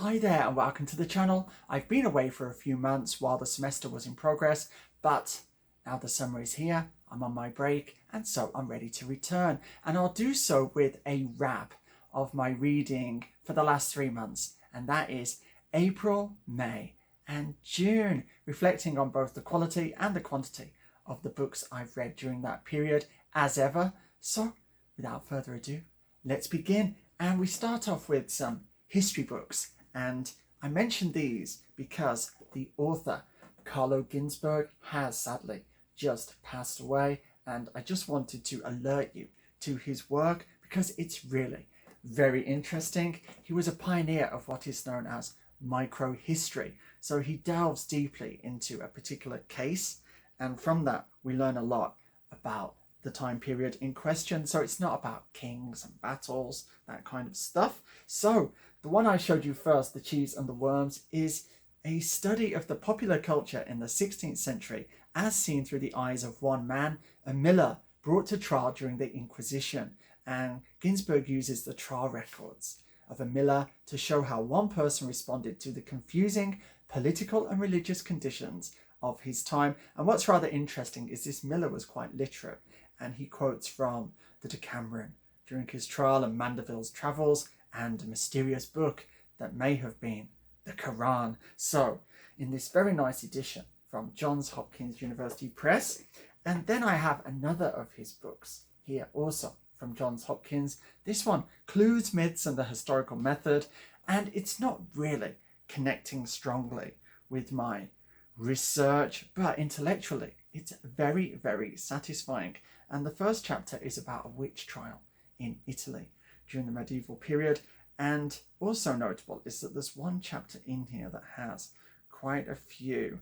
Hi there and welcome to the channel. I've been away for a few months while the semester was in progress, but now the summer is here, I'm on my break, and so I'm ready to return. And I'll do so with a wrap of my reading for the last 3 months, and that is April, May and June, reflecting on both the quality and the quantity of the books I've read during that period as ever. So without further ado, let's begin. And we start off with some history books. And I mention these because the author, Carlo Ginzburg, has sadly just passed away. And I just wanted to alert you to his work because it's really very interesting. He was a pioneer of what is known as microhistory. So he delves deeply into a particular case. And from that, we learn a lot about the time period in question. So it's not about kings and battles, that kind of stuff. So the one I showed you first, The Cheese and the Worms, is a study of the popular culture in the 16th century as seen through the eyes of one man, a miller brought to trial during the Inquisition. And Ginzburg uses the trial records of a miller to show how one person responded to the confusing political and religious conditions of his time. And what's rather interesting is this miller was quite literate, and he quotes from the Decameron during his trial and Mandeville's travels and a mysterious book that may have been the Quran. So in this very nice edition from Johns Hopkins University Press, and then I have another of his books here also from Johns Hopkins. This one, Clues, Myths and the Historical Method, and it's not really connecting strongly with my research, but intellectually it's very, very satisfying. And the first chapter is about a witch trial in Italy during the medieval period. And also notable is that there's one chapter in here that has quite a few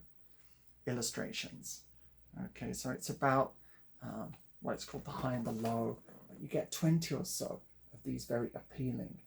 illustrations. Okay, so it's about what's called the high and the low. You get 20 or so of these very appealing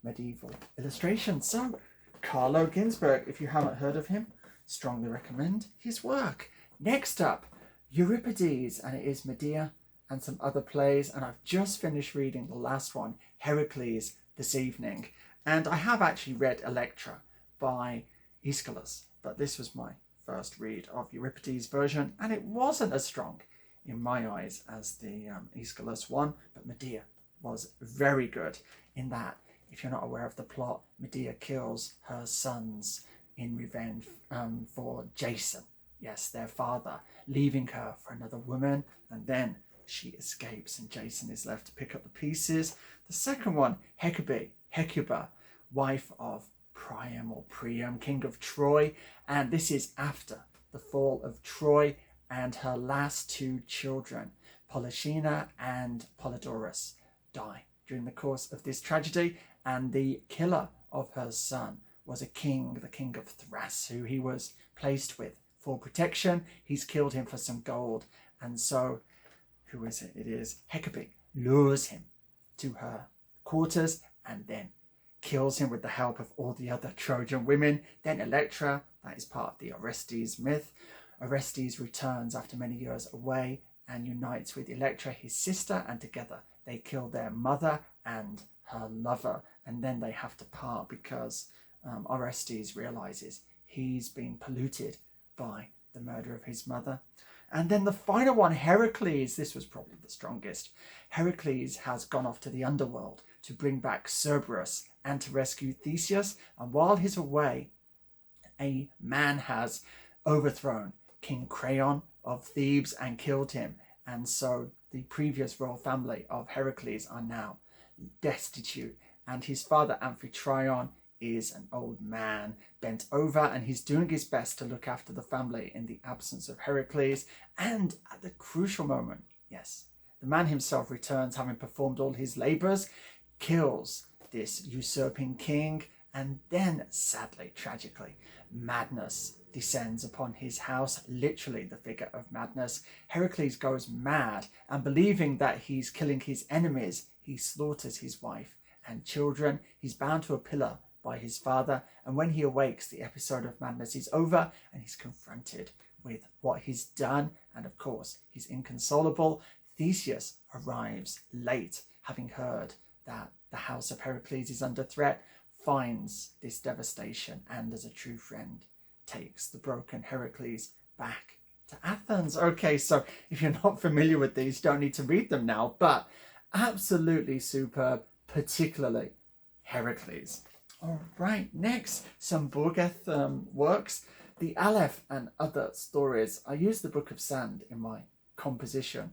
medieval illustrations. So Carlo Ginzburg, if you haven't heard of him, strongly recommend his work. Next up, Euripides, and it is Medea and some other plays, and I've just finished reading the last one, Herakles, this evening. And I have actually read Elektra by Aeschylus, but this was my first read of Euripides' version, and it wasn't as strong in my eyes as the Aeschylus one, but Medea was very good in that, if you're not aware of the plot, Medea kills her sons in revenge for Jason, yes, their father, leaving her for another woman, and then she escapes and Jason is left to pick up the pieces. The second one, Hecabe, wife of Priam, king of Troy, and this is after the fall of Troy, and her last 2 children, Polyxena and Polydorus, die during the course of this tragedy, and the killer of her son was a king, the king of Thrace, who he was placed with for protection. He's killed him for some gold, and so who is it? It is Hecabe lures him to her quarters and then kills him with the help of all the other Trojan women. Then Elektra, that is part of the Orestes myth. Orestes returns after many years away and unites with Elektra, his sister, and together they kill their mother and her lover. And then they have to part because Orestes realizes he's been polluted by the murder of his mother. And then the final one, Herakles, this was probably the strongest. Herakles has gone off to the underworld to bring back Cerberus and to rescue Theseus. And while he's away, a man has overthrown King Creon of Thebes and killed him. And so the previous royal family of Herakles are now destitute. And his father, Amphitryon, is an old man bent over, and he's doing his best to look after the family in the absence of Herakles. And at the crucial moment, yes, the man himself returns, having performed all his labors, kills this usurping king, and then sadly, tragically, madness descends upon his house, literally the figure of madness. Herakles goes mad, and believing that he's killing his enemies, he slaughters his wife and children. He's bound to a pillar by his father, and when he awakes, the episode of madness is over and he's confronted with what he's done, and of course he's inconsolable. Theseus arrives late, having heard that the house of Herakles is under threat, finds this devastation and as a true friend takes the broken Herakles back to Athens. Okay, so if you're not familiar with these, you don't need to read them now, but absolutely superb, particularly Herakles. All right, next, some Borges works. The Aleph and other stories. I used the Book of Sand in my composition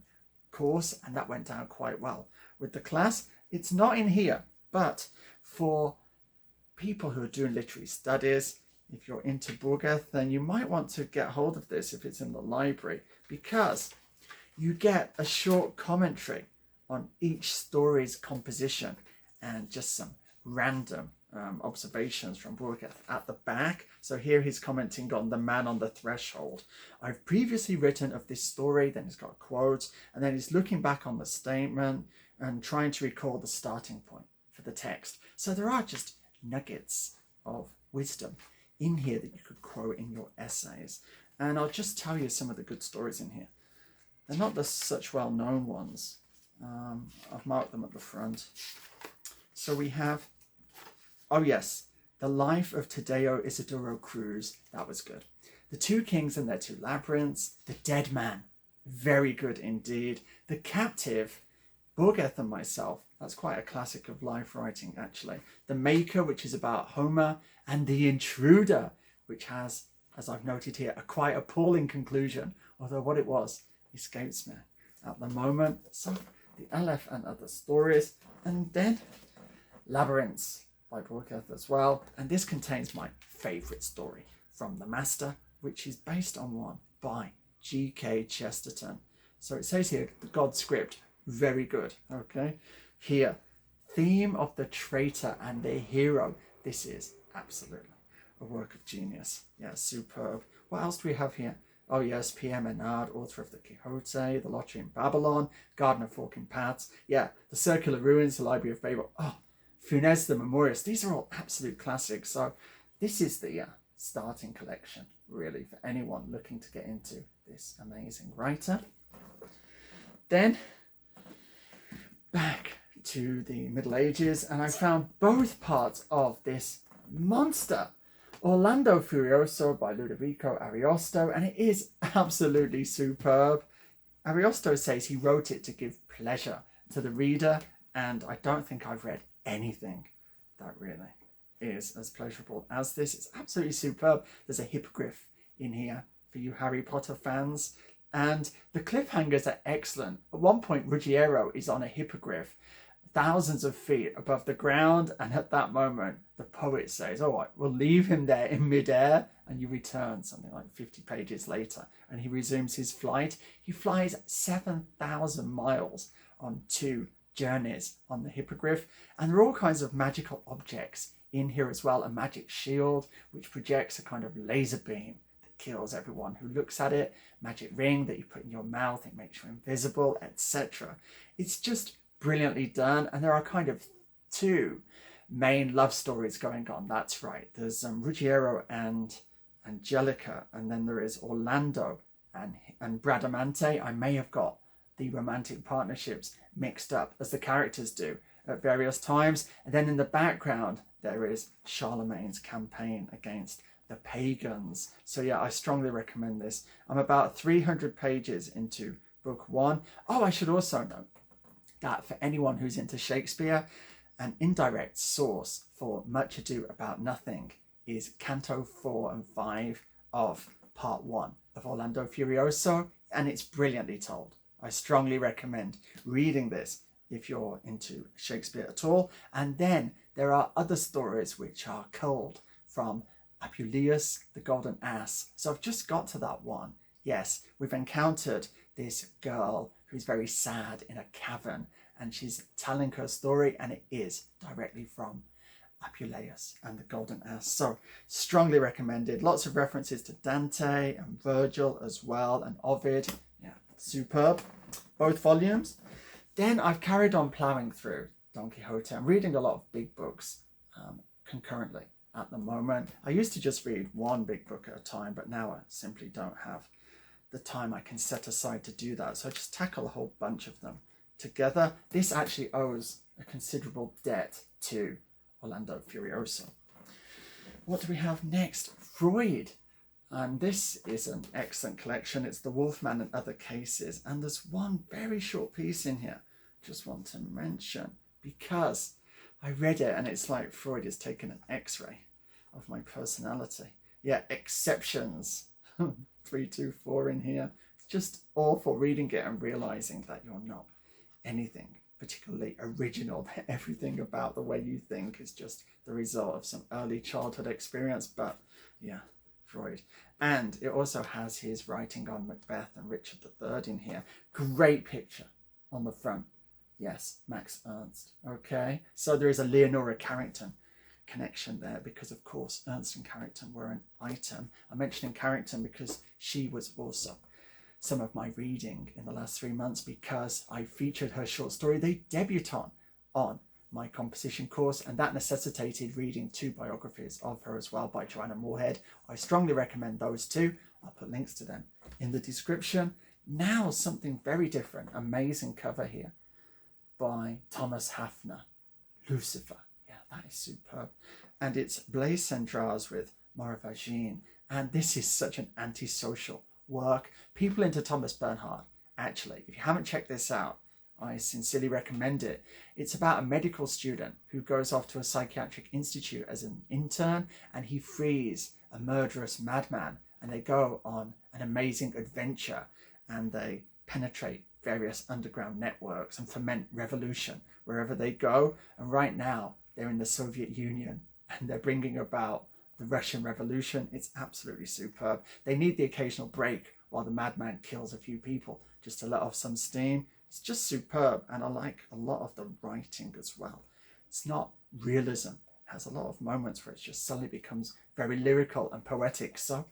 course, and that went down quite well with the class. It's not in here, but for people who are doing literary studies, if you're into Borges, then you might want to get hold of this if it's in the library, because you get a short commentary on each story's composition and just some random observations from Borges at the back. So here he's commenting on the man on the threshold. I've previously written of this story, then he's got quotes, and then he's looking back on the statement and trying to recall the starting point for the text. So there are just nuggets of wisdom in here that you could quote in your essays. And I'll just tell you some of the good stories in here. They're not the such well-known ones. I've marked them at the front. So we have, oh yes, The Life of Taddeo Isidoro Cruz. That was good. The Two Kings and Their Two Labyrinths. The Dead Man. Very good indeed. The Captive. Borges and Myself. That's quite a classic of life writing, actually. The Maker, which is about Homer. And The Intruder, which has, as I've noted here, a quite appalling conclusion. Although what it was escapes me at the moment. So, the Aleph and Other Stories. And then Labyrinths by Borges as well. And this contains my favourite story from The Master, which is based on one by G.K. Chesterton. So it says here, the God script, very good. Okay. Here, theme of the traitor and the hero. This is absolutely a work of genius. Yeah, superb. What else do we have here? Oh yes, Pierre Menard, author of the Quixote, The Lottery in Babylon, Garden of Forking Paths. Yeah, The Circular Ruins, The Library of Babel. Oh, Funes the Memorious. These are all absolute classics. So this is the starting collection, really, for anyone looking to get into this amazing writer. Then back to the Middle Ages, and I found both parts of this monster, Orland Furioso by Ludovico Ariosto, and it is absolutely superb. Ariosto says he wrote it to give pleasure to the reader, and I don't think I've read anything that really is as pleasurable as this. It's absolutely superb. There's a hippogriff in here for you Harry Potter fans, and the cliffhangers are excellent. At one point, Ruggiero is on a hippogriff thousands of feet above the ground, and at that moment the poet says, all right, we'll leave him there in midair, and you return something like 50 pages later and he resumes his flight. He flies 7,000 miles on 2 journeys on the hippogriff, and there are all kinds of magical objects in here as well. A magic shield which projects a kind of laser beam that kills everyone who looks at it, magic ring that you put in your mouth, it makes you invisible, etc. It's just brilliantly done, and there are kind of 2 main love stories going on. That's right, there's Ruggiero and Angelica, and then there is Orlando and Bradamante. I may have got the romantic partnerships mixed up, as the characters do at various times. And then in the background there is Charlemagne's campaign against the pagans. So yeah, I strongly recommend this. I'm about 300 pages into book 1. Oh, I should also note that for anyone who's into Shakespeare, an indirect source for Much Ado About Nothing is Canto 4 and 5 of Part 1 of Orlando Furioso, and it's brilliantly told. I strongly recommend reading this if you're into Shakespeare at all. And then there are other stories which are culled from Apuleius, the Golden Ass. So I've just got to that one. Yes, we've encountered this girl who's very sad in a cavern, and she's telling her story, and it is directly from Apuleius and the Golden Ass. So strongly recommended. Lots of references to Dante and Virgil as well, and Ovid. Yeah, superb. Both volumes. Then I've carried on ploughing through Don Quixote. I'm reading a lot of big books concurrently at the moment. I used to just read one big book at a time, but now I simply don't have the time I can set aside to do that. So I just tackle a whole bunch of them together. This actually owes a considerable debt to Orland Furioso. What do we have next? Freud. And this is an excellent collection. It's the Wolfman and Other Cases. And there's one very short piece in here I just want to mention, because I read it and it's like Freud has taken an x-ray of my personality. Yeah, exceptions. 324 in here. It's just awful reading it and realizing that you're not anything particularly original. Everything about the way you think is just the result of some early childhood experience. But yeah, Freud. And it also has his writing on Macbeth and Richard III in here. Great picture on the front. Yes, Max Ernst. Okay, so there is a Leonora Carrington connection there, because of course Ernst and Carrington were an item. I'm mentioning Carrington because she was also some of my reading in the last 3 months, because I featured her short story, The Debutante, on my composition course, and that necessitated reading 2 biographies of her as well by Joanna Moorhead. I strongly recommend those 2. I'll put links to them in the description. Now something very different, amazing cover here by Thomas Hafner, Lucifer. Yeah, that is superb. And it's Blaise Cendrars with Moravagine. And this is such an antisocial work. People into Thomas Bernhard, actually, if you haven't checked this out, I sincerely recommend it. It's about a medical student who goes off to a psychiatric institute as an intern, and he frees a murderous madman, and they go on an amazing adventure, and they penetrate various underground networks and foment revolution wherever they go. And right now they're in the Soviet Union and they're bringing about the Russian Revolution. It's absolutely superb. They need the occasional break while the madman kills a few people just to let off some steam. It's just superb, and I like a lot of the writing as well. It's not realism. It has a lot of moments where it just suddenly becomes very lyrical and poetic. So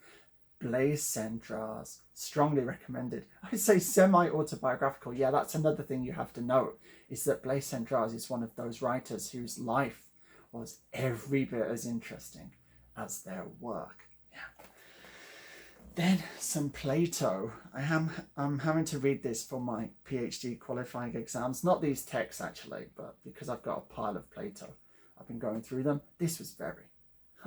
Blaise Cendrars, strongly recommended. I say semi-autobiographical. Yeah, that's another thing you have to note, is that Blaise Cendrars is one of those writers whose life was every bit as interesting as their work. Yeah. Then some Plato. I'm having to read this for my PhD qualifying exams. Not these texts actually, but because I've got a pile of Plato, I've been going through them. This was very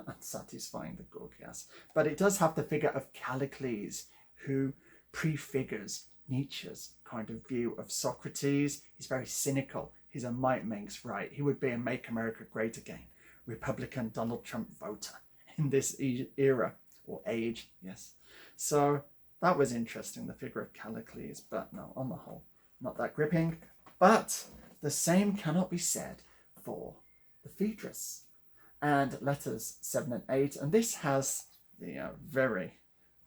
unsatisfying, the Gorgias. But it does have the figure of Callicles, who prefigures Nietzsche's kind of view of Socrates. He's very cynical. He's a might makes right. He would be a Make America Great Again Republican Donald Trump voter in this era or age. Yes. So that was interesting, the figure of Callicles, but no, on the whole, not that gripping. But the same cannot be said for the Phaedrus and letters 7 and 8. And this has the very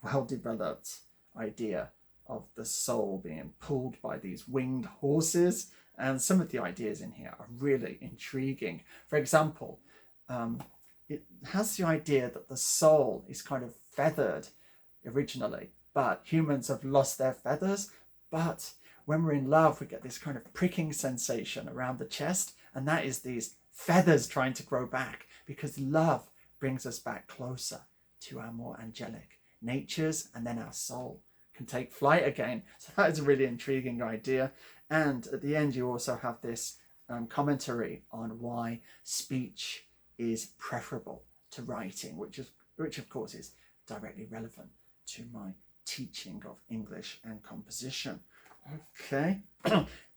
well-developed idea of the soul being pulled by these winged horses. And some of the ideas in here are really intriguing. For example, it has the idea that the soul is kind of feathered originally, but humans have lost their feathers. But when we're in love, we get this kind of pricking sensation around the chest, and that is these feathers trying to grow back, because love brings us back closer to our more angelic natures, and then our soul can take flight again. So that is a really intriguing idea. And at the end, you also have this commentary on why speech is preferable to writing, which of course is directly relevant to my teaching of English and composition. Okay,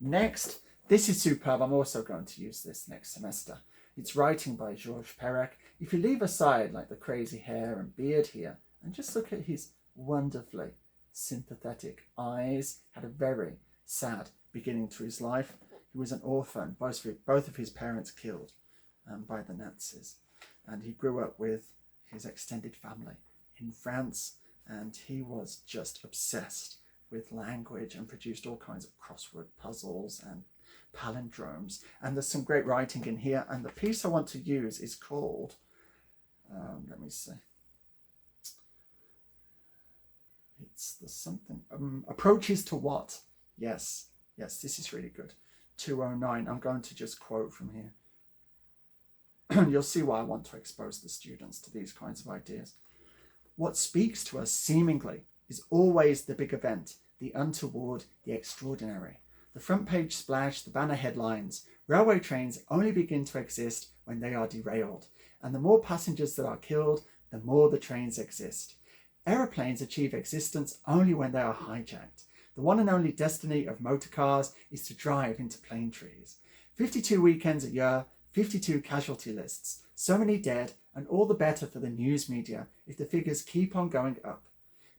next, this is superb. I'm also going to use this next semester. It's writing by Jorge Perec. If you leave aside like the crazy hair and beard here, and just look at his wonderfully sympathetic eyes, had a very sad beginning to his life. He was an orphan, both of his parents killed by the Nazis, and he grew up with his extended family in France, and he was just obsessed with language and produced all kinds of crossword puzzles and palindromes. And there's some great writing in here, and the piece I want to use is called let me see, it's the something approaches to what. Yes, this is really good. 209. I'm going to just quote from here. You'll see why I want to expose the students to these kinds of ideas. What speaks to us seemingly is always the big event, the untoward, the extraordinary. The front page splash, the banner headlines. Railway trains only begin to exist when they are derailed. And the more passengers that are killed, the more the trains exist. Aeroplanes achieve existence only when they are hijacked. The one and only destiny of motor cars is to drive into plane trees. 52 weekends a year, 52 casualty lists, so many dead, and all the better for the news media if the figures keep on going up.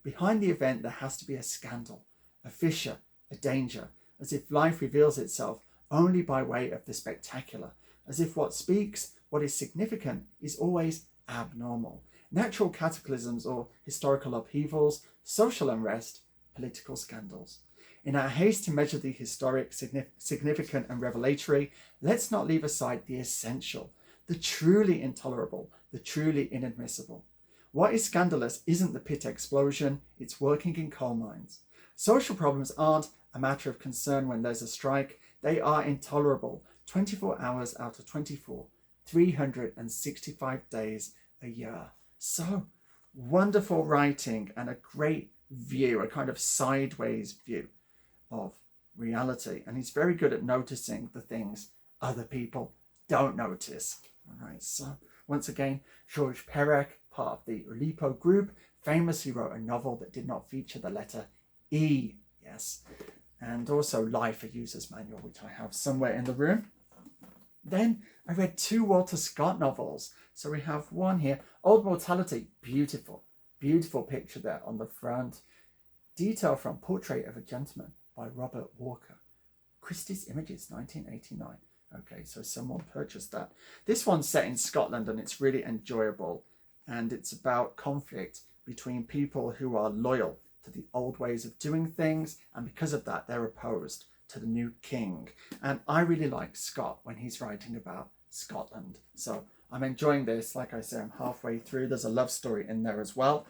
Behind the event there has to be a scandal, a fissure, a danger, as if life reveals itself only by way of the spectacular, as if what speaks, what is significant, is always abnormal. Natural cataclysms or historical upheavals, social unrest, political scandals. In our haste to measure the historic, significant and revelatory, let's not leave aside the essential, the truly intolerable, the truly inadmissible. What is scandalous isn't the pit explosion, it's working in coal mines. Social problems aren't a matter of concern when there's a strike, they are intolerable 24 hours out of 24, 365 days a year. So, wonderful writing and a great view, a kind of sideways view of reality. And he's very good at noticing the things other people don't notice. All right, so once again, Georges Perec, part of the Oulipo group, famously wrote a novel that did not feature the letter E, yes, and also Life, a User's Manual, which I have somewhere in the room. Then I read 2 Walter Scott novels. So we have one here, Old Mortality, beautiful, beautiful picture there on the front. Detail from Portrait of a Gentleman by Robert Walker. Christie's Images, 1989. Okay, so someone purchased that. This one's set in Scotland and it's really enjoyable. And it's about conflict between people who are loyal to the old ways of doing things. And because of that, they're opposed to the new king. And I really like Scott when he's writing about Scotland. So I'm enjoying this. Like I say, I'm halfway through. There's a love story in there as well.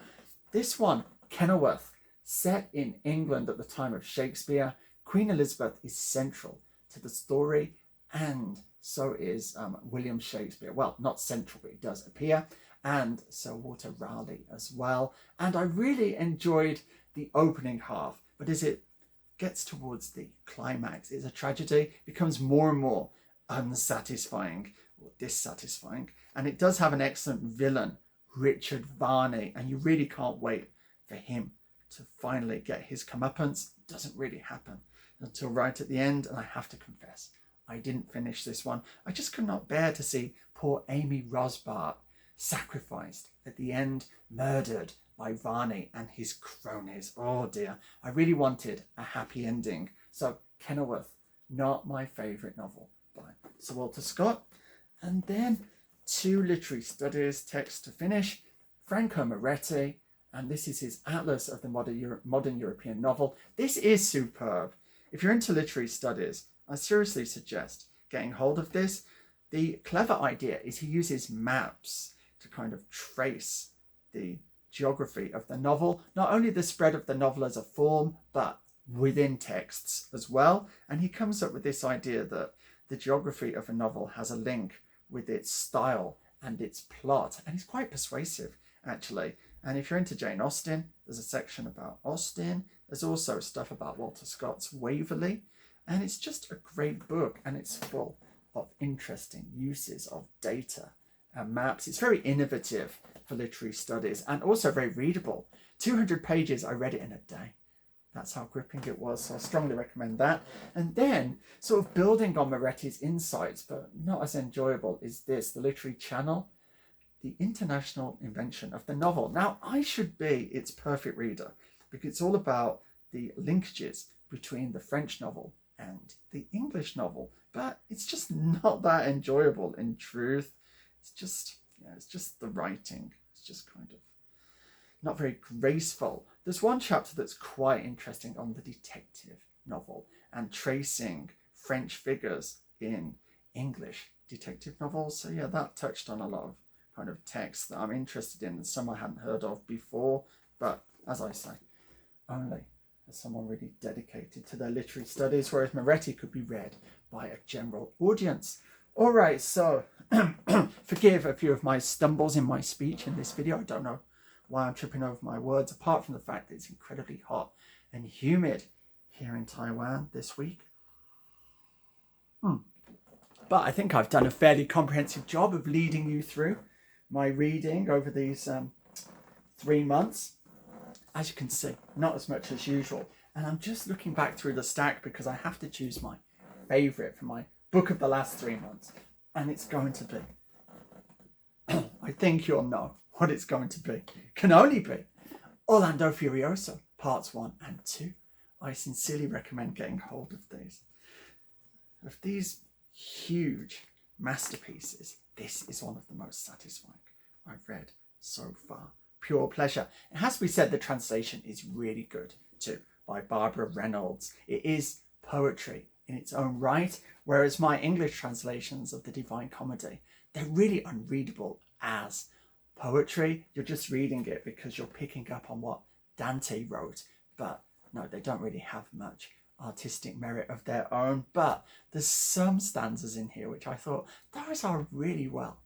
This one, Kenilworth, set in England at the time of Shakespeare. Queen Elizabeth is central to the story, and so is William Shakespeare. Well, not central, but he does appear. And Sir Walter Raleigh as well. And I really enjoyed the opening half, but as it gets towards the climax, it's a tragedy, becomes more and more unsatisfying or dissatisfying. And it does have an excellent villain, Richard Varney, and you really can't wait for him to finally get his comeuppance. It doesn't really happen until right at the end, and I have to confess, I didn't finish this one. I just could not bear to see poor Amy Rosbart sacrificed at the end, murdered by Varney and his cronies. Oh dear, I really wanted a happy ending. So Kenilworth, not my favourite novel by Sir Walter Scott. And then 2 literary studies texts to finish. Franco Moretti, and this is his Atlas of the Modern European Novel. This is superb. If you're into literary studies, I seriously suggest getting hold of this. The clever idea is he uses maps to kind of trace the geography of the novel, not only the spread of the novel as a form, but within texts as well. And he comes up with this idea that the geography of a novel has a link with its style and its plot. And he's quite persuasive, actually. And if you're into Jane Austen, there's a section about Austen. There's also stuff about Walter Scott's Waverley. And it's just a great book, and it's full of interesting uses of data and maps. It's very innovative for literary studies and also very readable. 200 pages, I read it in a day. That's how gripping it was, so I strongly recommend that. And then, sort of building on Moretti's insights, but not as enjoyable, is this, The Literary Channel, The International Invention of the Novel. Now, I should be its perfect reader, because it's all about the linkages between the French novel and the English novel, but it's just not that enjoyable in truth. It's just the writing. It's just kind of not very graceful. There's one chapter that's quite interesting on the detective novel and tracing French figures in English detective novels. So yeah, that touched on a lot of kind of texts that I'm interested in and some I hadn't heard of before. But as I say, only as someone really dedicated to their literary studies, whereas Moretti could be read by a general audience. All right, so forgive a few of my stumbles in my speech in this video. I don't know why I'm tripping over my words, apart from the fact that it's incredibly hot and humid here in Taiwan this week. But I think I've done a fairly comprehensive job of leading you through my reading over these 3 months. As you can see, not as much as usual. And I'm just looking back through the stack because I have to choose my favourite for my book of the last 3 months. And it's going to be, I think you'll know what it's going to be. Can only be Orland Furioso, parts 1 and 2. I sincerely recommend getting hold of these. Of these huge masterpieces, this is one of the most satisfying I've read so far. Pure pleasure. It has to be said the translation is really good too, by Barbara Reynolds. It is poetry in its own right, whereas my English translations of the Divine Comedy, they're really unreadable as poetry. You're just reading it because you're picking up on what Dante wrote, but no, they don't really have much artistic merit of their own. But there's some stanzas in here which I thought those are really well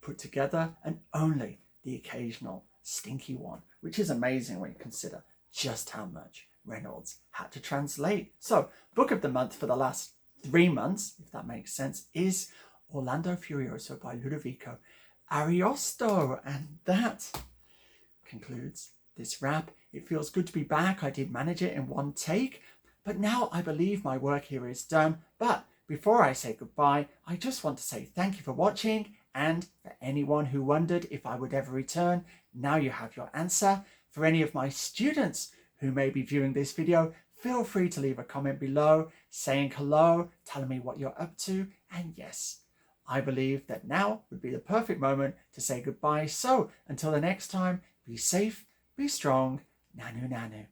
put together, and only the occasional stinky one, which is amazing when you consider just how much Reynolds had to translate. So, book of the month for the last 3 months, if that makes sense, is Orland Furioso by Ludovico Ariosto. And that concludes this wrap. It feels good to be back. I did manage it in one take, but now I believe my work here is done. But before I say goodbye, I just want to say thank you for watching, and for anyone who wondered if I would ever return, now you have your answer. For any of my students who may be viewing this video, feel free to leave a comment below saying hello, telling me what you're up to, and yes, I believe that now would be the perfect moment to say goodbye. So until the next time, be safe, be strong, nanu nanu.